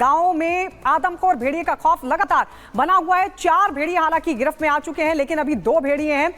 गांव में आदमखोर भेड़िए का खौफ लगातार बना हुआ है। 4 भेड़िए हालांकि गिरफ्त में आ चुके हैं, लेकिन अभी 2 भेड़िए हैं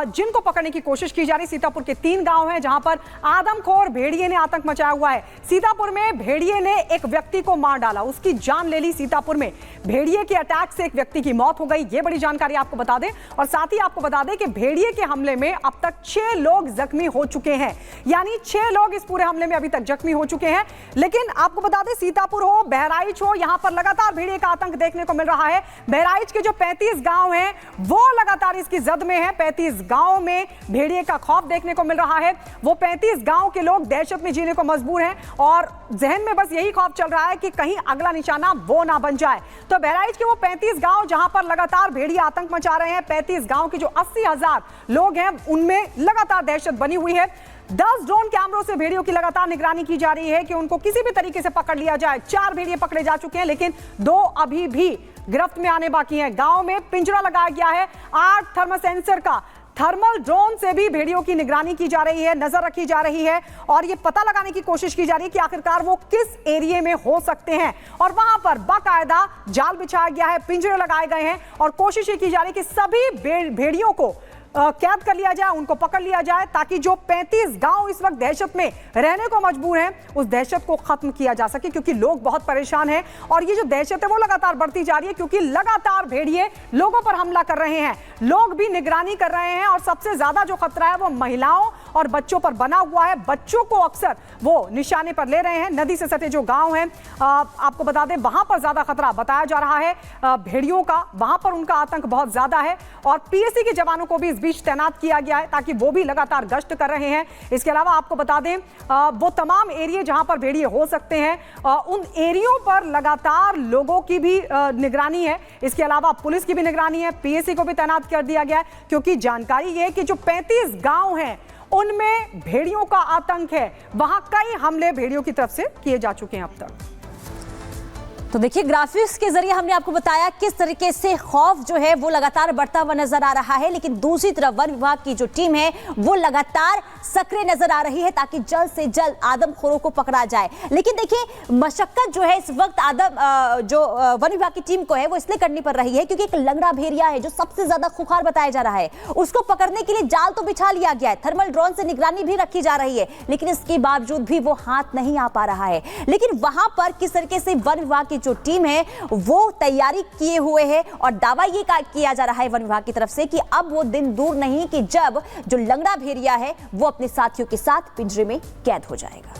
जिनको पकड़ने की कोशिश की जा रही है। सीतापुर के 3 गांव हैं जहां पर आदमखोर भेड़िए ने आतंक मचाया हुआ है। सीतापुर में भेड़िए ने एक व्यक्ति को मार डाला, उसकी जान ले ली। सीतापुर में भेड़िए के अटैक से एक व्यक्ति की मौत हो गई, ये बड़ी जानकारी आपको बता दें। और साथ ही आपको बता दें कि भेड़िए के हमले में अब तक 6 लोग जख्मी हो चुके हैं, यानी 6 लोग इस पूरे हमले में अभी तक जख्मी हो चुके हैं। लेकिन आपको बता दें, सीतापुर हो, बहराइच हो, यहां पर लगातार भेड़िए का आतंक देखने को मिल रहा है। बहराइच के जो 35 गांव हैं वो लगातार इसकी जद में है। 35 गांव में भेड़िए का खौफ देखने को मिल रहा है। वो 35 गांव के लोग दहशत में जीने को मजबूर हैं और जहन में बस यही खौफ चल रहा है कि कहीं अगला निशाना वो ना बन जाए। तो बहराइच के वो 35 गांव जहां पर लगातार भेड़िए आतंक मचा रहे हैं, 35 गांव के जो 80,000 लोग हैं उनमें लगातार दहशत बनी हुई है। 10 ड्रोन कैमरों से भेड़ियों की लगातार निगरानी की जा रही है कि उनको किसी भी तरीके से पकड़ लिया जाए। 4 भेड़िए पकड़े जा चुके हैं, लेकिन 2 अभी भी गिरफ्त में आने बाकी हैं। गांव में पिंजरा लगाया गया है 8 थर्मल सेंसर का। थर्मल ड्रोन से भी भेड़ियों की निगरानी की जा रही है, नजर रखी जा रही है और ये पता लगाने की कोशिश की जा रही है कि आखिरकार वो किस एरिया में हो सकते हैं। और वहां पर बाकायदा जाल बिछाया गया है, पिंजरे लगाए गए हैं और कोशिश ये की जा रही है कि सभी भेड़ियों को कैद कर लिया जाए, उनको पकड़ लिया जाए, ताकि जो 35 गांव इस वक्त दहशत में रहने को मजबूर हैं उस दहशत को खत्म किया जा सके, क्योंकि लोग बहुत परेशान हैं। और ये जो दहशत है वो लगातार बढ़ती जा रही है, क्योंकि लगातार भेड़िए लोगों पर हमला कर रहे हैं, लोग भी निगरानी कर रहे हैं और सबसे ज्यादा जो खतरा है वो महिलाओं और बच्चों पर बना हुआ है। बच्चों को अक्सर वो निशाने पर ले रहे हैं। नदी से सटे जो गांव हैं, आपको बता दें, वहां पर ज्यादा खतरा बताया जा रहा है भेड़ियों का, वहां पर उनका आतंक बहुत ज्यादा है। और पीएसी के जवानों को भी इस बीच तैनात किया गया है ताकि वो भी लगातार गश्त कर रहे हैं। इसके अलावा आपको बता दें, वो तमाम एरिया जहां पर भेड़िए हो सकते हैं उन एरियो पर लगातार लोगों की भी निगरानी है। इसके अलावा पुलिस की भी निगरानी है, पीएसी को भी तैनात कर दिया गया है, क्योंकि जानकारी ये है कि जो 35 गांव हैं उनमें भेड़ियों का आतंक है। वहां कई हमले भेड़ियों की तरफ से किए जा चुके हैं अब तक। तो देखिए, ग्राफिक्स के जरिए हमने आपको बताया किस तरीके से खौफ जो है वो लगातार बढ़ता हुआ नजर आ रहा है, लेकिन दूसरी तरफ वन विभाग की जो टीम है वो लगातार सक्रिय नजर आ रही है ताकि जल्द से जल्द आदमखोरों को पकड़ा जाए। लेकिन देखिए, मशक्कत जो है इस वक्त जो वन विभाग की टीम को है वो इसलिए करनी पड़ रही है क्योंकि एक लंगड़ा भेड़िया है जो सबसे ज्यादा खुखार बताया जा रहा है। उसको पकड़ने के लिए जाल तो बिछा लिया गया है, थर्मल ड्रोन से निगरानी भी रखी जा रही है, लेकिन इसके बावजूद भी वो हाथ नहीं आ पा रहा है। लेकिन वहां पर किस तरीके से वन विभाग की जो टीम है वो तैयारी किए हुए है और दावा ये किया जा रहा है वन विभाग की तरफ से कि अब वो दिन दूर नहीं कि जब जो लंगड़ा भेड़िया है वो अपने साथियों के साथ पिंजरे में कैद हो जाएगा।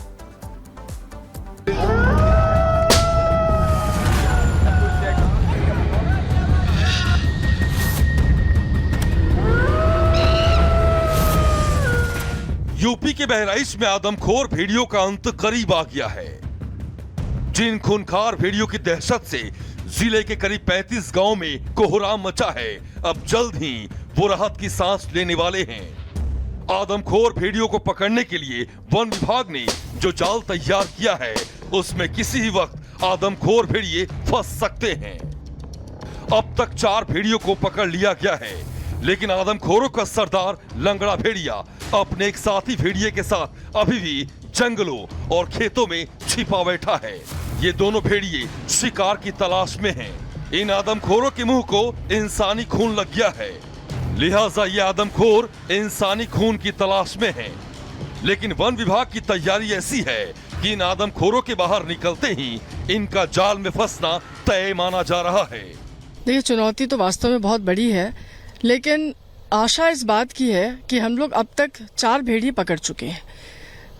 यूपी के बहराइच में आदमखोर भेड़ियों का अंत करीब आ गया है। जिन खूंखार भेड़ियों की दहशत से जिले के करीब 35 गांव में कोहराम मचा है, अब जल्द ही वो राहत की सांस लेने वाले हैं। आदमखोर भेड़ियों को पकड़ने के लिए वन विभाग ने जो जाल तैयार किया है उसमें किसी ही वक्त आदमखोर भेड़िए फंस सकते हैं। अब तक 4 भेड़ियों को पकड़ लिया गया है, लेकिन आदमखोरों का सरदार लंगड़ा भेड़िया अपने एक साथी भेड़िए के साथ अभी भी जंगलों और खेतों में छिपा बैठा है। ये दोनों भेड़िए शिकार की तलाश में हैं। इन आदमखोरों के मुंह को इंसानी खून लग गया है, लिहाजा ये आदमखोर इंसानी खून की तलाश में हैं। लेकिन वन विभाग की तैयारी ऐसी है कि इन आदमखोरों के बाहर निकलते ही इनका जाल में फंसना तय माना जा रहा है। देखिए, चुनौती तो वास्तव में बहुत बड़ी है, लेकिन आशा इस बात की है कि हम लोग अब तक 4 भेड़िए पकड़ चुके हैं।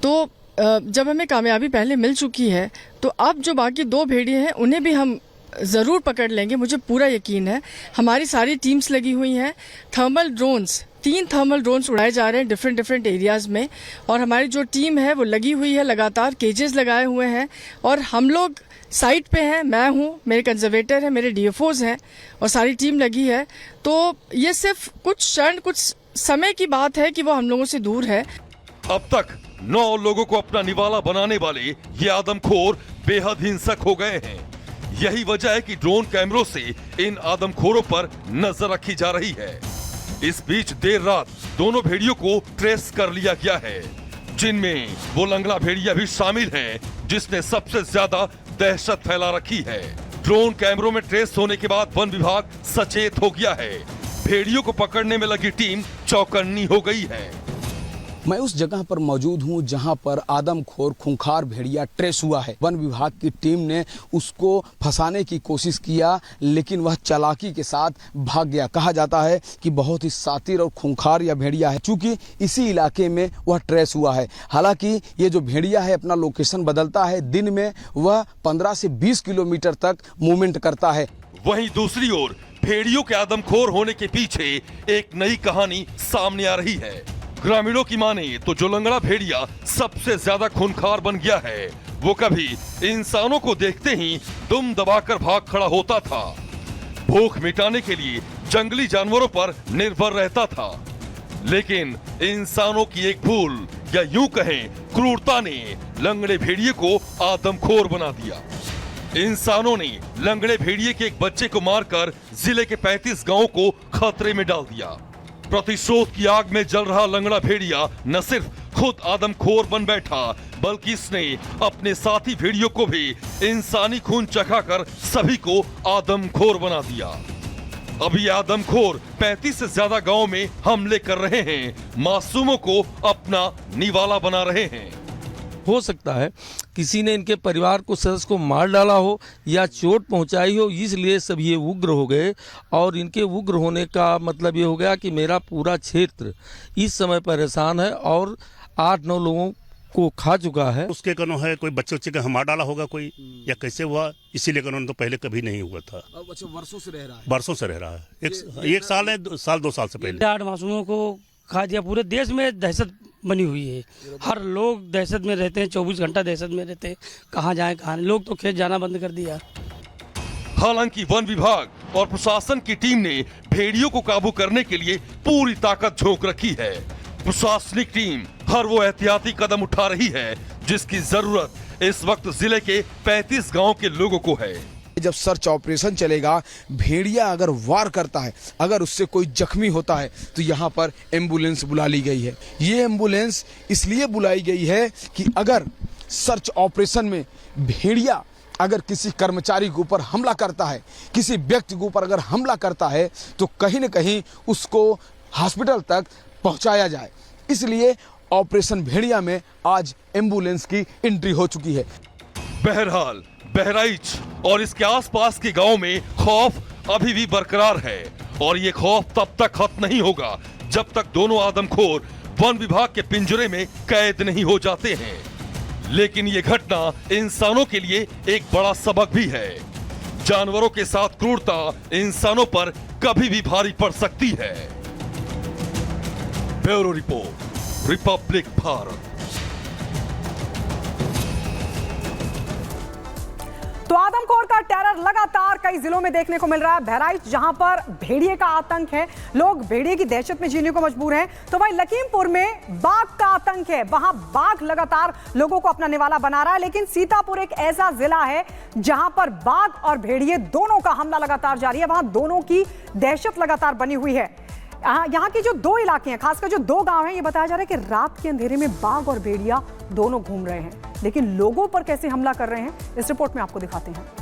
तो जब हमें कामयाबी पहले मिल चुकी है तो अब जो बाकी 2 भेड़िए हैं उन्हें भी हम ज़रूर पकड़ लेंगे, मुझे पूरा यकीन है। हमारी सारी टीम्स लगी हुई हैं। थर्मल ड्रोन्स 3 थर्मल ड्रोन्स उड़ाए जा रहे हैं डिफरेंट एरियाज़ में, और हमारी जो टीम है वो लगी हुई है, लगातार केजेस लगाए हुए हैं और हम लोग साइट पे हैं। मैं हूँ, मेरे कंजर्वेटर हैं, मेरे डीएफओज हैं और सारी टीम लगी है। तो ये सिर्फ कुछ समय की बात है कि वो हम लोगों से दूर है। अब तक 9 लोगों को अपना निवाला बनाने वाले ये आदमखोर बेहद हिंसक हो गए हैं। यही वजह है कि ड्रोन कैमरों से इन आदमखोरों पर नजर रखी जा रही है। इस बीच देर रात दोनों भेड़ियों को ट्रेस कर लिया गया है, जिनमें वो लंगड़ा भेड़िया भी शामिल है जिसने सबसे ज्यादा दहशत फैला रखी है। ड्रोन कैमरों में ट्रेस होने के बाद वन विभाग सचेत हो गया है। भेड़ियों को पकड़ने में लगी टीम चौकन्नी हो गई है। मैं उस जगह पर मौजूद हूं जहां पर आदमखोर खूंखार भेड़िया ट्रेस हुआ है। वन विभाग की टीम ने उसको फंसाने की कोशिश किया, लेकिन वह चालाकी के साथ भाग गया। कहा जाता है कि बहुत ही शातिर और खूंखार यह भेड़िया है, चूंकि इसी इलाके में वह ट्रेस हुआ है। हालांकि ये जो भेड़िया है अपना लोकेशन बदलता है। दिन में वह 15 से 20 किलोमीटर तक मूवमेंट करता है। वहीं दूसरी ओर भेड़ियों के आदमखोर होने के पीछे एक नई कहानी सामने आ रही है। ग्रामीणों की माने तो जो लंगड़ा भेड़िया सबसे ज्यादा खूंखार बन गया है, वो कभी इंसानों को देखते ही दुम दबाकर भाग खड़ा होता था। भूख मिटाने के लिए जंगली जानवरों पर निर्भर रहता था, लेकिन इंसानों की एक भूल या यूं कहें क्रूरता ने लंगड़े भेड़िए को आदमखोर बना दिया। इंसानों ने लंगड़े भेड़िए के एक बच्चे को मारकर जिले के 35 गांवों को खतरे में डाल दिया। प्रतिशोध की आग में जल रहा लंगड़ा भेड़िया न सिर्फ खुद आदमखोर बन बैठा, बल्कि इसने अपने साथी भेड़ियों को भी इंसानी खून चखाकर सभी को आदमखोर बना दिया। अभी आदमखोर 35 से ज्यादा गांव में हमले कर रहे हैं, मासूमों को अपना निवाला बना रहे हैं। हो सकता है किसी ने इनके परिवार को सदस्य को मार डाला हो या चोट पहुंचाई हो, इसलिए सब ये उग्र हो गए। और इनके उग्र होने का मतलब ये हो गया कि मेरा पूरा क्षेत्र इस समय परेशान है और 8-9 लोगों को खा चुका है। उसके कनो है कोई बच्चे का मार डाला होगा कोई, या कैसे हुआ, इसीलिए कनो तो पहले कभी नहीं हुआ था। वर्षों से रह रहा है। बरसों से रह रहा है। एक साल है, 2 साल से पहले 8 मासूमों को खा दिया। पूरे देश में दहशत बनी हुई है। हर लोग दहशत में रहते हैं, 24 घंटा दहशत में रहते हैं। कहाँ जाएं कहाँ, लोग तो खेत जाना बंद कर दिया। हालांकि वन विभाग और प्रशासन की टीम ने भेड़ियों को काबू करने के लिए पूरी ताकत झोंक रखी है। प्रशासनिक टीम हर वो एहतियाती कदम उठा रही है जिसकी जरूरत इस वक्त जिले के 35 गांव के लोगों को है। जब सर्च ऑपरेशन चलेगा, भेड़िया अगर वार करता है, अगर उससे कोई जख्मी होता है, तो यहाँ पर एम्बुलेंस बुला ली गई है। ये एम्बुलेंस इसलिए बुलाई गई है कि अगर सर्च ऑपरेशन में भेड़िया अगर किसी कर्मचारी के ऊपर हमला करता है, किसी व्यक्ति के ऊपर अगर हमला करता है, तो कहीं न कहीं उसको हॉस्पिटल तक पहुंचाया जाए। इसलिए ऑपरेशन भेड़िया में आज एम्बुलेंस की एंट्री हो चुकी है। बहरहाल बहराइच और इसके आसपास के गांव में खौफ अभी भी बरकरार है और ये खौफ तब तक खत्म नहीं होगा जब तक दोनों आदमखोर वन विभाग के पिंजरे में कैद नहीं हो जाते हैं। लेकिन ये घटना इंसानों के लिए एक बड़ा सबक भी है। जानवरों के साथ क्रूरता इंसानों पर कभी भी भारी पड़ सकती है। Bureau report, Republic Bharat. तो आदमखोर का टेरर लगातार कई जिलों में देखने को मिल रहा है। बहराइच जहां पर भेड़िए का आतंक है, लोग भेड़िए की दहशत में जीने को मजबूर हैं, तो वहीं लखीमपुर में बाघ का आतंक है। वहां बाघ लगातार लोगों को अपना निवाला बना रहा है। लेकिन सीतापुर एक ऐसा जिला है जहां पर बाघ और भेड़िए दोनों का हमला लगातार जारी है। वहां दोनों की दहशत लगातार बनी हुई है। यहाँ के जो 2 इलाके हैं, खासकर जो 2 गांव हैं, ये बताया जा रहा है कि रात के अंधेरे में बाघ और भेड़िया दोनों घूम रहे हैं। लेकिन लोगों पर कैसे हमला कर रहे हैं, इस रिपोर्ट में आपको दिखाते हैं।